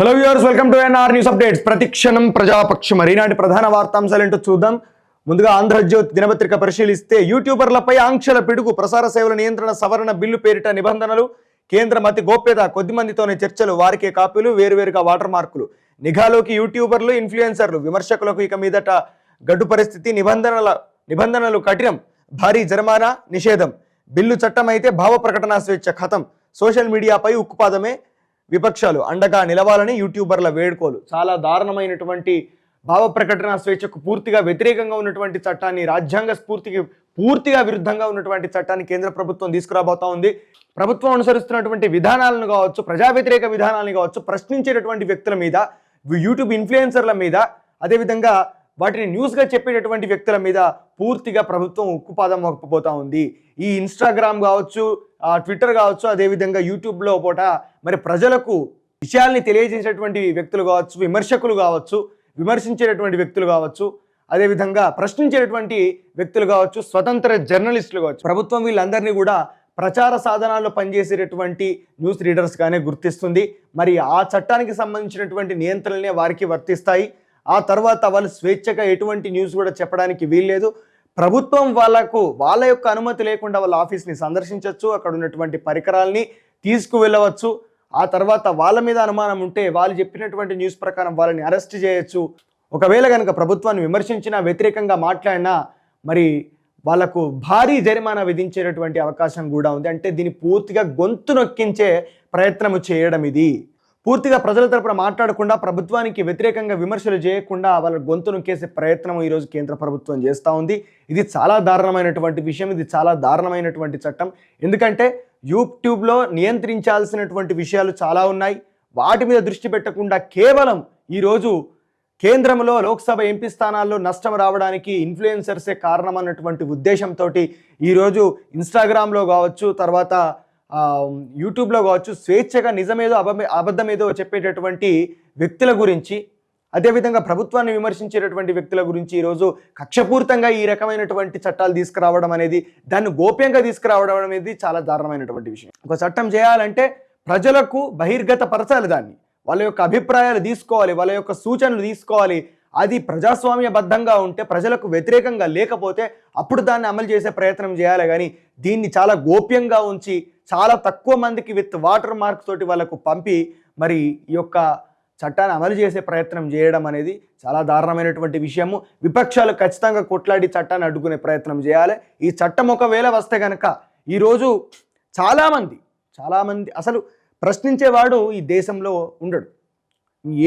Hello viewers, welcome to NR news updates. ప్రతిక్షణం ప్రజాపక్షం. ఈనాటి ప్రధాన వార్తాంశాలేంటో చూద్దాం. ముందుగా ఆంధ్రజ్యోతి దినపత్రిక పరిశీలిస్తే యూట్యూబర్లపై ఆంక్షల పిడుగు, ప్రసార సేవల నియంత్రణ సవరణ బిల్లు పేరిట నిబంధనలు, కేంద్రం అతి గోప్యత, కొద్ది మందితోనే చర్చలు, వారికే కాపీలు, వేరువేరుగా వాటర్ మార్కులు, నిఘాలోకి యూట్యూబర్లు, ఇన్ఫ్లుయెన్సర్లు, విమర్శకులకు ఇక మీదట గడ్డు పరిస్థితి, నిబంధనలు కఠినం, భారీ జరిమానా నిషేధం, బిల్లు చట్టం అయితే భావ ప్రకటన స్వేచ్ఛ ఖతం, సోషల్ మీడియాపై ఉక్కుపాదమే, విపక్షాలు అండగా నిలవాలని యూట్యూబర్ల వేడుకోలు. చాలా దారుణమైనటువంటి భావ ప్రకటన స్వేచ్ఛకు పూర్తిగా వ్యతిరేకంగా ఉన్నటువంటి చట్టాన్ని, రాజ్యాంగ స్ఫూర్తికి పూర్తిగా విరుద్ధంగా ఉన్నటువంటి చట్టాన్ని కేంద్ర ప్రభుత్వం తీసుకురాబోతా ఉంది. ప్రభుత్వం అనుసరిస్తున్నటువంటి విధానాలను కావచ్చు, ప్రజా వ్యతిరేక విధానాలను కావచ్చు, ప్రశ్నించేటటువంటి వ్యక్తుల మీద, యూట్యూబ్ ఇన్ఫ్లుయెన్సర్ల మీద, అదేవిధంగా వాటిని న్యూస్గా చెప్పేటటువంటి వ్యక్తుల మీద పూర్తిగా ప్రభుత్వం ఉక్కుపాదం మోపబోతా ఉంది. ఈ ఇన్స్టాగ్రామ్ కావచ్చు, ట్విట్టర్ కావచ్చు, అదేవిధంగా యూట్యూబ్లో పూట మరి ప్రజలకు విషయాల్ని తెలియజేసేటువంటి వ్యక్తులు కావచ్చు, విమర్శకులు కావచ్చు, విమర్శించేటటువంటి వ్యక్తులు కావచ్చు, అదేవిధంగా ప్రశ్నించేటటువంటి వ్యక్తులు కావచ్చు, స్వతంత్ర జర్నలిస్టులు కావచ్చు, ప్రభుత్వం వీళ్ళందరినీ కూడా ప్రచార సాధనాల్లో పనిచేసేటటువంటి న్యూస్ రీడర్స్గానే గుర్తిస్తుంది. మరి ఆ చట్టానికి సంబంధించినటువంటి నియంత్రణలే వారికి వర్తిస్తాయి. ఆ తర్వాత వాళ్ళు స్వేచ్ఛగా ఎటువంటి న్యూస్ కూడా చెప్పడానికి వీల్లేదు. ప్రభుత్వం వాళ్ళ యొక్క అనుమతి లేకుండా వాళ్ళ ఆఫీస్ని సందర్శించవచ్చు, అక్కడ ఉన్నటువంటి పరికరాలని తీసుకువెళ్ళవచ్చు. ఆ తర్వాత వాళ్ళ మీద అనుమానం ఉంటే వాళ్ళు చెప్పినటువంటి న్యూస్ ప్రకారం వాళ్ళని అరెస్ట్ చేయొచ్చు. ఒకవేళ కనుక ప్రభుత్వాన్ని విమర్శించినా, వ్యతిరేకంగా మాట్లాడినా మరి వాళ్లకు భారీ జరిమానా విధించేటటువంటి అవకాశం కూడా ఉంది. అంటే దీన్ని పూర్తిగా గొంతు నొక్కించే ప్రయత్నము చేయడం, ఇది పూర్తిగా ప్రజల తరపున మాట్లాడకుండా, ప్రభుత్వానికి వ్యతిరేకంగా విమర్శలు చేయకుండా వాళ్ళ గొంతు నొక్కేసే ప్రయత్నం ఈరోజు కేంద్ర ప్రభుత్వం చేస్తూ ఉంది. ఇది చాలా దారుణమైనటువంటి విషయం, ఇది చాలా దారుణమైనటువంటి చట్టం. ఎందుకంటే యూట్యూబ్లో నియంత్రించాల్సినటువంటి విషయాలు చాలా ఉన్నాయి. వాటి మీద దృష్టి పెట్టకుండా కేవలం ఈరోజు కేంద్రంలో లోక్సభ ఎంపీ స్థానాల్లో నష్టం రావడానికి ఇన్ఫ్లుయెన్సర్సే కారణం అన్నటువంటి ఉద్దేశంతో ఈరోజు ఇన్స్టాగ్రామ్లో కావచ్చు, తర్వాత యూట్యూబ్లో కావచ్చు, స్వేచ్ఛగా నిజమేదో అబద్ధమేదో చెప్పేటటువంటి వ్యక్తుల గురించి, అదేవిధంగా ప్రభుత్వాన్ని విమర్శించేటటువంటి వ్యక్తుల గురించి ఈరోజు కక్షపూరితంగా ఈ రకమైనటువంటి చట్టాలు తీసుకురావడం అనేది, దాన్ని గోప్యంగా తీసుకురావడం అనేది చాలా దారుణమైనటువంటి విషయం. ఒక చట్టం చేయాలంటే ప్రజలకు బహిర్గతపరచాలి, దాన్ని వాళ్ళ యొక్క అభిప్రాయాలు తీసుకోవాలి, వాళ్ళ యొక్క సూచనలు తీసుకోవాలి. అది ప్రజాస్వామ్యబద్ధంగా ఉంటే, ప్రజలకు వ్యతిరేకంగా లేకపోతే అప్పుడు దాన్ని అమలు చేసే ప్రయత్నం చేయాలి. కానీ దీన్ని చాలా గోప్యంగా ఉంచి చాలా తక్కువ మందికి విత్ వాటర్ మార్క్స్ తోటి వాళ్ళకు పంపి మరి ఈ యొక్క చట్టాన్ని అమలు చేసే ప్రయత్నం చేయడం అనేది చాలా దారుణమైనటువంటి విషయము. విపక్షాలు ఖచ్చితంగా కొట్లాడి చట్టాన్ని అడ్డుకునే ప్రయత్నం చేయాలి. ఈ చట్టం ఒకవేళ వస్తే కనుక ఈరోజు చాలామంది అసలు ప్రశ్నించేవాడు ఈ దేశంలో ఉండడు.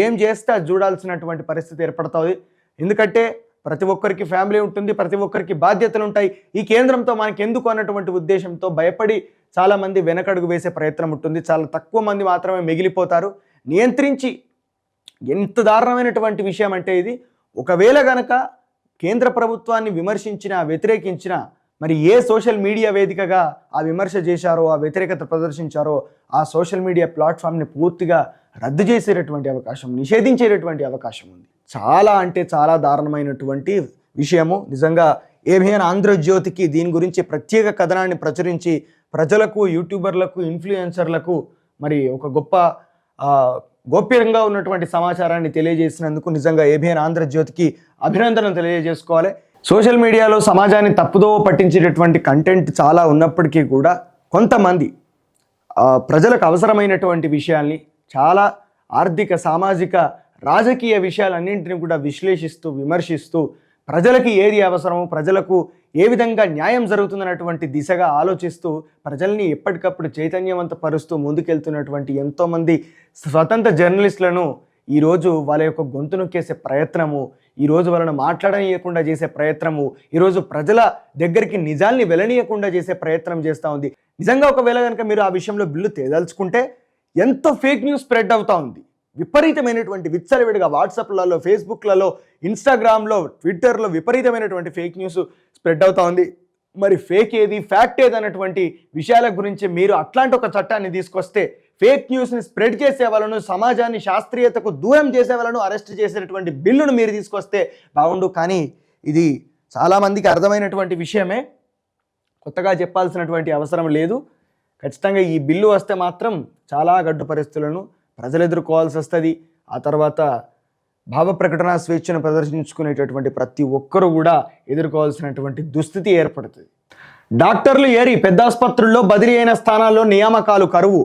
ఏం చేస్తే అది చూడాల్సినటువంటి పరిస్థితి ఏర్పడుతుంది. ఎందుకంటే ప్రతి ఒక్కరికి ఫ్యామిలీ ఉంటుంది, ప్రతి ఒక్కరికి బాధ్యతలు ఉంటాయి. ఈ కేంద్రంతో మనకి ఎందుకు అన్నటువంటి ఉద్దేశంతో భయపడి చాలామంది వెనకడుగు వేసే ప్రయత్నం ఉంటుంది. చాలా తక్కువ మంది మాత్రమే మిగిలిపోతారు. నియంత్రించి ఎంత దారుణమైనటువంటి విషయం అంటే ఇది. ఒకవేళ గనక కేంద్ర ప్రభుత్వాన్ని విమర్శించినా, వ్యతిరేకించినా, మరి ఏ సోషల్ మీడియా వేదికగా ఆ విమర్శ చేశారో, ఆ వ్యతిరేకత ప్రదర్శించారో ఆ సోషల్ మీడియా ప్లాట్ఫామ్ని పూర్తిగా రద్దు చేసేటటువంటి అవకాశం, నిషేధించేటటువంటి అవకాశం ఉంది. చాలా అంటే చాలా దారుణమైనటువంటి విషయము. నిజంగా ఏమైనా ఆంధ్రజ్యోతికి దీని గురించి ప్రత్యేక కథనాన్ని ప్రచురించి ప్రజలకు, యూట్యూబర్లకు, ఇన్ఫ్లుయెన్సర్లకు మరి ఒక గొప్ప గోప్యంగా ఉన్నటువంటి సమాచారాన్ని తెలియజేసినందుకు నిజంగా ఏబిఎన్ ఆంధ్రజ్యోతికి అభినందనలు తెలియజేసుకోవాలి. సోషల్ మీడియాలో సమాజాన్ని తప్పుదో పట్టించేటటువంటి కంటెంట్ చాలా ఉన్నప్పటికీ కూడా కొంతమంది ప్రజలకు అవసరమైనటువంటి విషయాల్ని, చాలా ఆర్థిక, సామాజిక, రాజకీయ విషయాలన్నింటినీ కూడా విశ్లేషిస్తూ, విమర్శిస్తూ ప్రజలకి ఏది అవసరమో, ప్రజలకు ఏ విధంగా న్యాయం జరుగుతుందన్నటువంటి దిశగా ఆలోచిస్తూ ప్రజల్ని ఎప్పటికప్పుడు చైతన్యవంతపరుస్తూ ముందుకెళ్తున్నటువంటి ఎంతోమంది స్వతంత్ర జర్నలిస్టులను ఈరోజు వాళ్ళ యొక్క గొంతు నొక్కేసే ప్రయత్నము, ఈరోజు వాళ్ళను మాట్లాడనీయకుండా చేసే ప్రయత్నము, ఈరోజు ప్రజల దగ్గరికి నిజాల్ని వెళ్లనీయకుండా చేసే ప్రయత్నం చేస్తూ ఉంది. నిజంగా ఒకవేళ కనుక మీరు ఆ విషయంలో బిల్లు తేదలుచుకుంటే ఎంతో ఫేక్ న్యూస్ స్ప్రెడ్ అవుతూ ఉంది. విపరీతమైనటువంటి విచ్చలవిడిగా వాట్సాప్లలో, ఫేస్బుక్లలో, ఇన్స్టాగ్రామ్లో, ట్విట్టర్లో విపరీతమైనటువంటి ఫేక్ న్యూస్ స్ప్రెడ్ అవుతూ ఉంది. మరి ఫేక్ ఏది, ఫ్యాక్ట్ ఏది అన్నటువంటి విషయాల గురించి మీరు అట్లాంటి ఒక చట్టాన్ని తీసుకొస్తే ఫేక్ న్యూస్ని స్ప్రెడ్ చేసే వాళ్ళను, సమాజాన్ని శాస్త్రీయతకు దూరం చేసే వాళ్ళను అరెస్ట్ చేసేటటువంటి బిల్లును మీరు తీసుకొస్తే బాగుండు. కానీ ఇది చాలామందికి అర్థమైనటువంటి విషయమే, కొత్తగా చెప్పాల్సినటువంటి అవసరం లేదు. ఖచ్చితంగా ఈ బిల్లు వస్తే మాత్రం చాలా గడ్డు పరిస్థితులను ప్రజలు ఎదుర్కోవాల్సి వస్తుంది. ఆ తర్వాత భావ ప్రకటన స్వేచ్ఛను ప్రదర్శించుకునేటటువంటి ప్రతి ఒక్కరూ కూడా ఎదుర్కోవాల్సినటువంటి దుస్థితి ఏర్పడుతుంది. డాక్టర్లు ఏరి పెద్ద ఆసుపత్రుల్లో బదిలీ అయిన స్థానాల్లో నియామకాలు కరువు.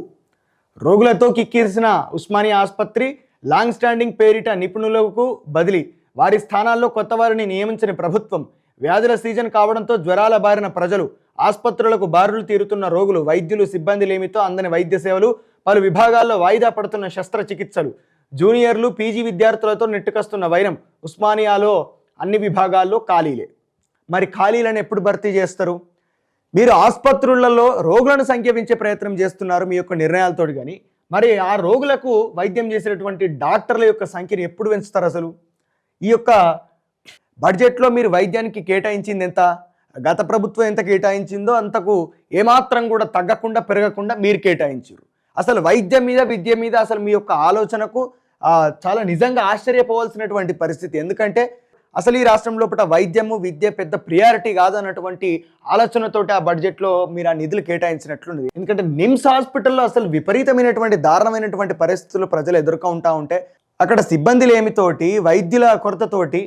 రోగులతో కిక్కిరిసిన ఉస్మానియా ఆసుపత్రి లాంగ్ స్టాండింగ్ పేరిట నిపుణులకు బదిలీ. వారి స్థానాల్లో కొత్త వారిని నియమించని ప్రభుత్వం. వ్యాధుల సీజన్ కావడంతో జ్వరాల బారిన ప్రజలు, ఆసుపత్రులకు బారులు తీరుతున్న రోగులు, వైద్యులు సిబ్బంది లేమితో అందని వైద్య సేవలు, పలు విభాగాల్లో వాయిదా పడుతున్న శస్త్రచికిత్సలు, జూనియర్లు పీజీ విద్యార్థులతో నెట్టుకొస్తున్న వైరం. ఉస్మానియాలో అన్ని విభాగాల్లో ఖాళీలే. మరి ఖాళీలను ఎప్పుడు భర్తీ చేస్తారు? మీరు ఆసుపత్రులలో రోగులను సంఖ్య పెంచే ప్రయత్నం చేస్తున్నారు మీ యొక్క నిర్ణయాలతో, కానీ మరి ఆ రోగులకు వైద్యం చేసేటటువంటి డాక్టర్ల యొక్క సంఖ్యను ఎప్పుడు పెంచుతారు? అసలు ఈ యొక్క బడ్జెట్లో మీరు వైద్యానికి కేటాయించింది ఎంత? గత ప్రభుత్వం ఎంత కేటాయించిందో అంతకు ఏమాత్రం కూడా తగ్గకుండా పెరగకుండా మీరు కేటాయించారు. అసలు వైద్యం మీద, విద్య మీద అసలు మీ యొక్క ఆలోచనకు చాలా నిజంగా ఆశ్చర్యపోవాల్సినటువంటి పరిస్థితి. ఎందుకంటే అసలు ఈ రాష్ట్రం లోపల వైద్యము, విద్య పెద్ద ప్రియారిటీ కాదు అన్నటువంటి ఆలోచనతోటి ఆ బడ్జెట్లో మీరు ఆ నిధులు కేటాయించినట్లుంది. ఎందుకంటే నిమ్స్ హాస్పిటల్లో అసలు విపరీతమైనటువంటి దారుణమైనటువంటి పరిస్థితులు ప్రజలు ఎదుర్కొంటూ ఉంటే, అక్కడ సిబ్బంది లేమితోటి, వైద్యుల కొరతతోటి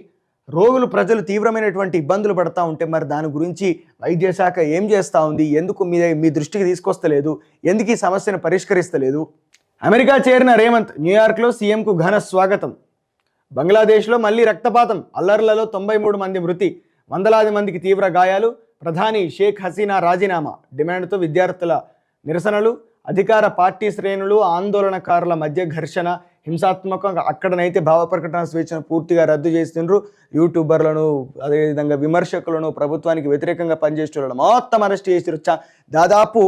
రోగులు, ప్రజలు తీవ్రమైనటువంటి ఇబ్బందులు పడతా ఉంటే మరి దాని గురించి వైద్య శాఖ ఏం చేస్తూ ఉంది? ఎందుకు మీ దృష్టికి తీసుకొస్తలేదు? ఎందుకు ఈ సమస్యను పరిష్కరిస్తలేదు? అమెరికా చేరిన రేవంత్ న్యూయార్క్లో సీఎంకు ఘన స్వాగతం. బంగ్లాదేశ్లో మళ్లీ రక్తపాతం, అల్లర్లలో 93 మంది మృతి, వందలాది మందికి తీవ్ర గాయాలు. ప్రధాని షేక్ హసీనా రాజీనామా డిమాండ్తో విద్యార్థుల నిరసనలు. అధికార పార్టీ శ్రేణులు, ఆందోళనకారుల మధ్య ఘర్షణ, హింసాత్మకంగా. అక్కడనైతే భావ ప్రకటన స్వేచ్ఛను పూర్తిగా రద్దు చేస్తుండ్రు. యూట్యూబర్లను, అదేవిధంగా విమర్శకులను, ప్రభుత్వానికి వ్యతిరేకంగా పనిచేసే వాళ్ళను మొత్తం అరెస్ట్ చేసారు. దాదాపు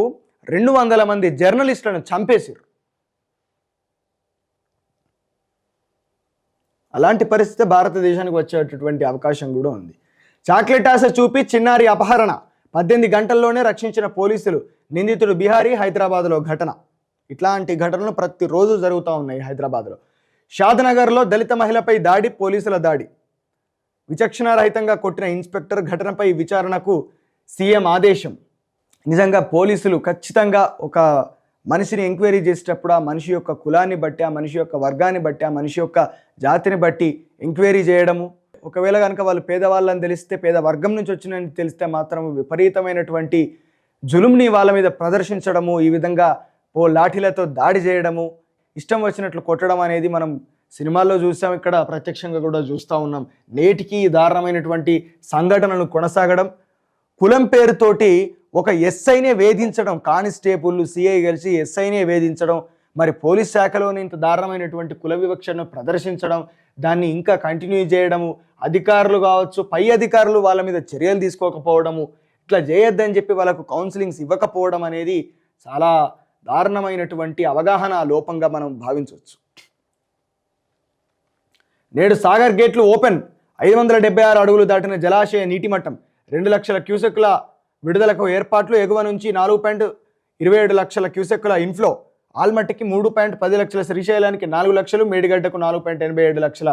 200 మంది జర్నలిస్టులను చంపేశారు. అలాంటి పరిస్థితి భారతదేశానికి వచ్చేటటువంటి అవకాశం కూడా ఉంది. చాక్లెట్ ఆశ చూపి చిన్నారి అపహరణ, 18 గంటల్లోనే రక్షించిన పోలీసులు. నిందితుడు బిహారీ. హైదరాబాద్లో ఘటన. ఇట్లాంటి ఘటనలు ప్రతిరోజు జరుగుతూ ఉన్నాయి హైదరాబాద్లో. షాద్నగర్లో దళిత మహిళపై దాడి, పోలీసుల దాడి. విచక్షణారహితంగా కొట్టిన ఇన్స్పెక్టర్. ఘటనపై విచారణకు సీఎం ఆదేశం. నిజంగా పోలీసులు ఖచ్చితంగా ఒక మనిషిని ఎంక్వైరీ చేసేటప్పుడు ఆ మనిషి యొక్క కులాన్ని బట్టి, ఆ మనిషి యొక్క వర్గాన్ని బట్టి, ఆ మనిషి యొక్క జాతిని బట్టి ఎంక్వైరీ చేయడము. ఒకవేళ కనుక వాళ్ళు పేదవాళ్ళని తెలిస్తే, పేద వర్గం నుంచి వచ్చినని తెలిస్తే మాత్రం విపరీతమైనటువంటి జులుంని వాళ్ళ మీద ప్రదర్శించడము, ఈ విధంగా లాఠీలతో దాడి చేయడము, ఇష్టం వచ్చినట్లు కొట్టడం అనేది మనం సినిమాల్లో చూసాం, ఇక్కడ ప్రత్యక్షంగా కూడా చూస్తూ ఉన్నాం. నేటికి దారుణమైనటువంటి సంఘటనలు కొనసాగడం. కులం పేరుతోటి ఒక ఎస్ఐనే వేధించడం, కానిస్టేబుల్, సిఐ కలిసి ఎస్ఐనే వేధించడం. మరి పోలీస్ శాఖలోని ఇంత దారుణమైనటువంటి కుల వివక్షను ప్రదర్శించడం, దాన్ని ఇంకా కంటిన్యూ చేయడము, అధికారులు కావచ్చు, పై అధికారులు వాళ్ళ మీద చర్యలు తీసుకోకపోవడము, ఇట్లా చేయొద్దని చెప్పి వాళ్ళకు కౌన్సిలింగ్స్ ఇవ్వకపోవడం అనేది చాలా దారుణమైనటువంటి అవగాహన లోపంగా మనం భావించవచ్చు. నేడు సాగర్ గేట్లు ఓపెన్. 576 అడుగులు దాటిన జలాశయ నీటి మట్టం. 2 లక్షల క్యూసెక్కుల విడుదలకు ఏర్పాట్లు. ఎగువ నుంచి 4.27 లక్షల క్యూసెక్కుల ఇన్ఫ్లో. ఆల్మట్టికి 3.10 లక్షల, శ్రీశైలానికి 4 లక్షలు, మేడిగడ్డకు 4.87 లక్షల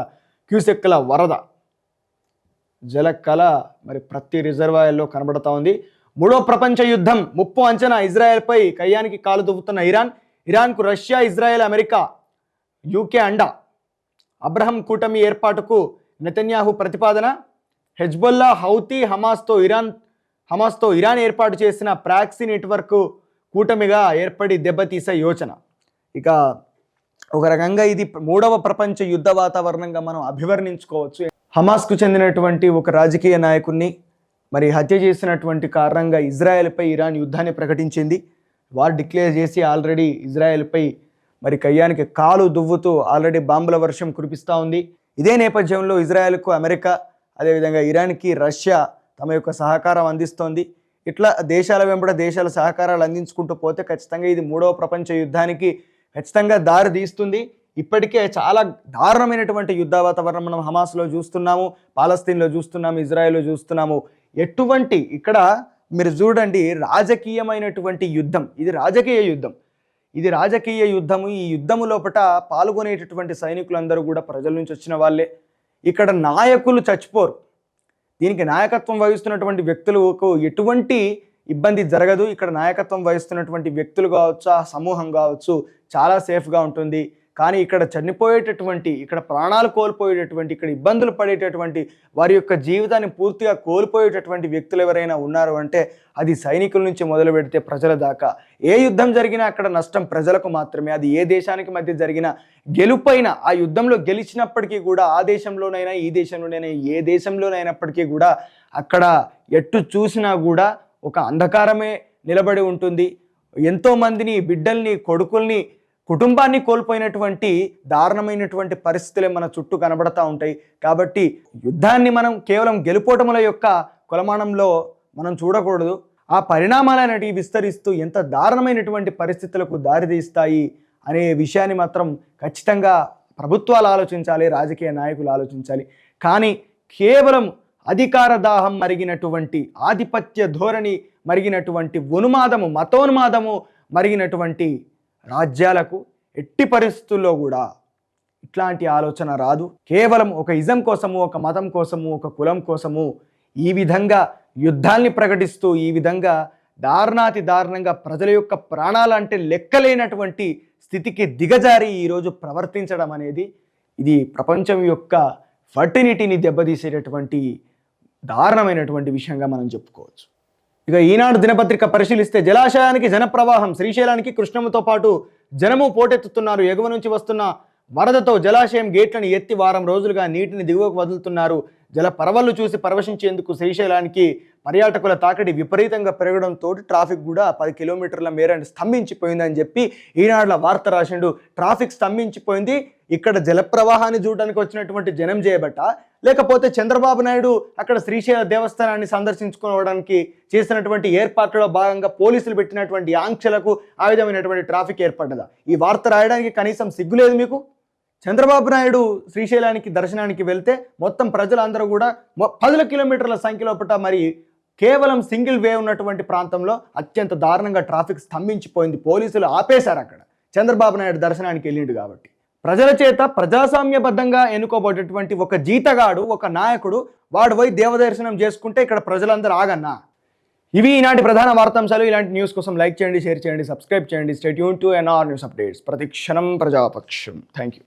క్యూసెక్కుల వరద. జలకళ మరి ప్రతి రిజర్వాయర్లో కనబడతా ఉంది. 3వ ప్రపంచ యుద్ధం ముప్పు అంచనా. ఇజ్రాయెల్పై కయ్యానికి కాలు దువ్వుతున్న ఇరాన్కు రష్యా, ఇజ్రాయెల్, అమెరికా, యూకే అండ. అబ్రహం కూటమి ఏర్పాటుకు నెతన్యాహు ప్రతిపాదన. హెజ్బొల్లా, హౌతీ, హమాస్తో ఇరాన్ ఏర్పాటు చేసిన ప్రాక్సీ నెట్వర్క్ కూటమిగా ఏర్పడి దెబ్బతీసే యోచన. ఇక ఒక రకంగా ఇది 3వ ప్రపంచ యుద్ధ వాతావరణంగా మనం అభివర్ణించుకోవచ్చు. హమాస్కు చెందినటువంటి ఒక రాజకీయ నాయకుడిని మరి హత్య చేసినటువంటి కారణంగా ఇజ్రాయెల్పై ఇరాన్ యుద్ధాన్ని ప్రకటించింది. వార్ డిక్లేర్ చేసి ఆల్రెడీ ఇజ్రాయెల్పై మరి కయ్యానికి కాలు దువ్వుతూ ఆల్రెడీ బాంబుల వర్షం కురిపిస్తూ ఉంది. ఇదే నేపథ్యంలో ఇజ్రాయెల్కు అమెరికా, అదేవిధంగా ఇరాన్కి రష్యా తమ యొక్క సహకారం అందిస్తోంది. ఇట్లా దేశాల వెంబడ దేశాల సహకారాలు అందించుకుంటూ పోతే ఖచ్చితంగా ఇది 3వ ప్రపంచ యుద్ధానికి ఖచ్చితంగా దారి తీస్తుంది. ఇప్పటికే చాలా దారుణమైనటువంటి యుద్ధ వాతావరణం మనం హమాస్లో చూస్తున్నాము, పాలస్తీన్లో చూస్తున్నాము, ఇజ్రాయెల్లో చూస్తున్నాము. ఎటువంటి ఇక్కడ మీరు చూడండి, రాజకీయమైనటువంటి యుద్ధం. ఇది రాజకీయ యుద్ధం. ఇది రాజకీయ యుద్ధము. ఈ యుద్ధము లోపల పాల్గొనేటటువంటి సైనికులందరూ కూడా ప్రజల నుంచి వచ్చిన వాళ్ళే. ఇక్కడ నాయకులు చచ్చిపోరు. దీనికి నాయకత్వం వహిస్తున్నటువంటి వ్యక్తులకు ఎటువంటి ఇబ్బంది జరగదు. ఇక్కడ నాయకత్వం వహిస్తున్నటువంటి వ్యక్తులు కావచ్చు, ఆ సమూహం కావచ్చు, చాలా సేఫ్గా ఉంటుంది. కానీ ఇక్కడ చనిపోయేటటువంటి, ఇక్కడ ప్రాణాలు కోల్పోయేటటువంటి, ఇక్కడ ఇబ్బందులు పడేటటువంటి, వారి యొక్క జీవితాన్ని పూర్తిగా కోల్పోయేటటువంటి వ్యక్తులు ఎవరైనా ఉన్నారు అంటే అది సైనికుల నుంచి మొదలు పెడితే ప్రజల దాకా. ఏ యుద్ధం జరిగినా అక్కడ నష్టం ప్రజలకు మాత్రమే. అది ఏ దేశానికి మధ్య జరిగిన గెలుపైన, ఆ యుద్ధంలో గెలిచినప్పటికీ కూడా ఆ దేశంలోనైనా ఈ దేశంలోనైనా ఏ దేశంలోనైనప్పటికీ కూడా అక్కడ ఎటు చూసినా కూడా ఒక అంధకారమే నిలబడి ఉంటుంది. ఎంతోమందిని, బిడ్డల్ని, కొడుకుల్ని, కుటుంబాన్ని కోల్పోయినటువంటి దారుణమైనటువంటి పరిస్థితులే మన చుట్టూ కనబడతా ఉంటాయి. కాబట్టి యుద్ధాన్ని మనం కేవలం గెలుపోటముల యొక్క కొలమానంలో మనం చూడకూడదు. ఆ పరిణామాలు అనేటివి విస్తరిస్తూ ఎంత దారుణమైనటువంటి పరిస్థితులకు దారితీస్తాయి అనే విషయాన్ని మాత్రం ఖచ్చితంగా ప్రభుత్వాలు ఆలోచించాలి, రాజకీయ నాయకులు ఆలోచించాలి. కానీ కేవలం అధికార దాహం మరిగినటువంటి, ఆధిపత్య ధోరణి మరిగినటువంటి, ఉన్మాదము, మతోన్మాదము మరిగినటువంటి రాజ్యాలకు ఎట్టి పరిస్థితుల్లో కూడా ఇట్లాంటి ఆలోచన రాదు. కేవలం ఒక ఇజం కోసము, ఒక మతం కోసము, ఒక కులం కోసము ఈ విధంగా యుద్ధాల్ని ప్రకటిస్తూ, ఈ విధంగా దారుణాతి దారుణంగా ప్రజల యొక్క ప్రాణాలంటే లెక్కలేనటువంటి స్థితికి దిగజారి ఈరోజు ప్రవర్తించడం అనేది ఇది ప్రపంచం యొక్క ఫర్టినిటీని దెబ్బతీసేటటువంటి దారుణమైనటువంటి విషయంగా మనం చెప్పుకోవచ్చు. ఇక ఈనాడు దినపత్రిక పరిశీలిస్తే జలాశయానికి జనప్రవాహం, శ్రీశైలానికి కృష్ణమ్మతో పాటు జనము పోటెత్తుతున్నారు. ఎగువ నుంచి వస్తున్న వరదతో జలాశయం గేట్లను ఎత్తి వారం రోజులుగా నీటిని దిగువకు వదులుతున్నారు. జల పరవళ్లు చూసి పరవశించేందుకు శ్రీశైలానికి పర్యాటకుల తాకిడి విపరీతంగా పెరగడంతో ట్రాఫిక్ కూడా 10 కిలోమీటర్ల మేర స్తంభించిపోయిందని చెప్పి ఈనాడుల వార్త రాసిండు. ట్రాఫిక్ స్తంభించిపోయింది. ఇక్కడ జలప్రవాహాన్ని చూడడానికి వచ్చినటువంటి జనం చేయబట్ట, లేకపోతే చంద్రబాబు నాయుడు అక్కడ శ్రీశైల దేవస్థానాన్ని సందర్శించుకోవడానికి చేసినటువంటి ఏర్పాట్లలో భాగంగా పోలీసులు పెట్టినటువంటి ఆంక్షలకు ఆ విధమైనటువంటి ట్రాఫిక్ ఏర్పడ్డదా? ఈ వార్త రాయడానికి కనీసం సిగ్గులేదు మీకు? చంద్రబాబు నాయుడు శ్రీశైలానికి దర్శనానికి వెళ్తే మొత్తం ప్రజలందరూ కూడా 10 కిలోమీటర్ల సంఖ్యలో మరి కేవలం సింగిల్ వే ఉన్నటువంటి ప్రాంతంలో అత్యంత దారుణంగా ట్రాఫిక్ స్తంభించిపోయింది. పోలీసులు ఆపేశారు అక్కడ చంద్రబాబు నాయుడు దర్శనానికి వెళ్ళిండు కాబట్టి. ప్రజల చేత ప్రజాస్వామ్యబద్ధంగా ఎన్నుకోబడేటువంటి ఒక జీతగాడు, ఒక నాయకుడు, వాడు పోయి దేవదర్శనం చేసుకుంటే ఇక్కడ ప్రజలందరూ ఆగన్నా? ఇవి ఈనాటి ప్రధాన వార్తాంశాలు. ఇలాంటి న్యూస్ కోసం లైక్ చేయండి, షేర్ చేయండి, సబ్స్క్రైబ్ చేయండి. Stay tune to NR news updates. ప్రతి క్షణం ప్రజాపక్షం. Thank you.